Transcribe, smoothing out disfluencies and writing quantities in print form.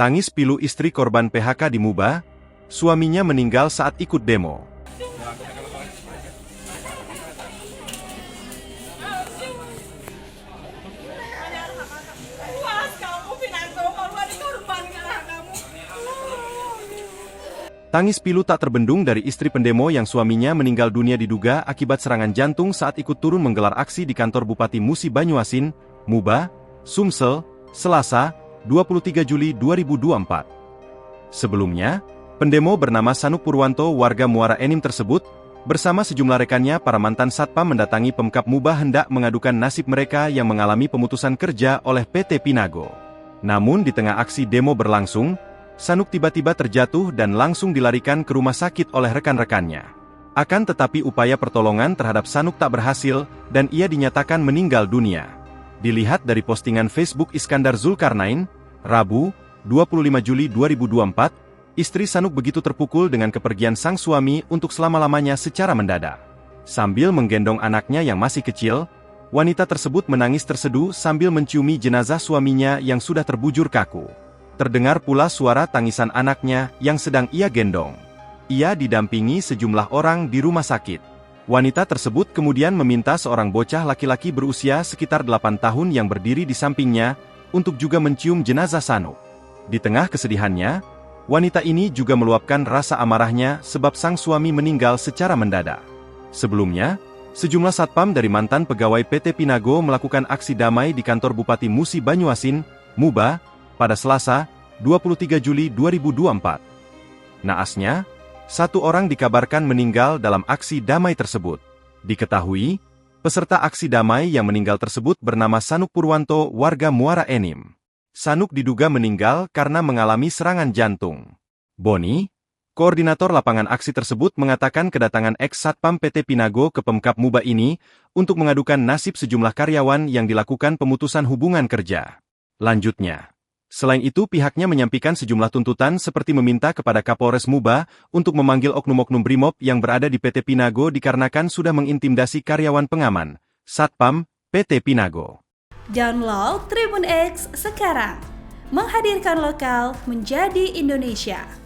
Tangis pilu istri korban PHK di Muba, suaminya meninggal saat ikut demo. Tangis pilu tak terbendung dari istri pendemo yang suaminya meninggal dunia diduga akibat serangan jantung saat ikut turun menggelar aksi di kantor Bupati Musi Banyuasin, Muba, Sumsel, Selasa, 23 Juli 2024. Sebelumnya, pendemo bernama Sanuk Purwanto warga Muara Enim tersebut, bersama sejumlah rekannya para mantan satpam mendatangi Pemkab Muba hendak mengadukan nasib mereka yang mengalami pemutusan kerja oleh PT Pinago. Namun di tengah aksi demo berlangsung, Sanuk tiba-tiba terjatuh dan langsung dilarikan ke rumah sakit oleh rekan-rekannya. Akan tetapi upaya pertolongan terhadap Sanuk tak berhasil dan ia dinyatakan meninggal dunia. Dilihat dari postingan Facebook Iskandar Zulkarnain, Rabu, 25 Juli 2024, istri Sanuk begitu terpukul dengan kepergian sang suami untuk selama-lamanya secara mendadak. Sambil menggendong anaknya yang masih kecil, wanita tersebut menangis terseduh sambil menciumi jenazah suaminya yang sudah terbujur kaku. Terdengar pula suara tangisan anaknya yang sedang ia gendong. Ia didampingi sejumlah orang di rumah sakit. Wanita tersebut kemudian meminta seorang bocah laki-laki berusia sekitar 8 tahun yang berdiri di sampingnya untuk juga mencium jenazah Sanuk. Di tengah kesedihannya, wanita ini juga meluapkan rasa amarahnya sebab sang suami meninggal secara mendadak. Sebelumnya, sejumlah satpam dari mantan pegawai PT Pinago melakukan aksi damai di kantor Bupati Musi Banyuasin, Muba, pada Selasa, 23 Juli 2024. Naasnya, satu orang dikabarkan meninggal dalam aksi damai tersebut. Diketahui, peserta aksi damai yang meninggal tersebut bernama Sanuk Purwanto warga Muara Enim. Sanuk diduga meninggal karena mengalami serangan jantung. Boni, koordinator lapangan aksi tersebut mengatakan kedatangan ex-satpam PT Pinago ke Pemkab Muba ini untuk mengadukan nasib sejumlah karyawan yang dilakukan pemutusan hubungan kerja. Lanjutnya, selain itu pihaknya menyampaikan sejumlah tuntutan seperti meminta kepada Kapolres Muba untuk memanggil oknum-oknum Brimob yang berada di PT Pinago dikarenakan sudah mengintimidasi karyawan pengaman, Satpam, PT Pinago. Download Tribun X sekarang, menghadirkan lokal menjadi Indonesia.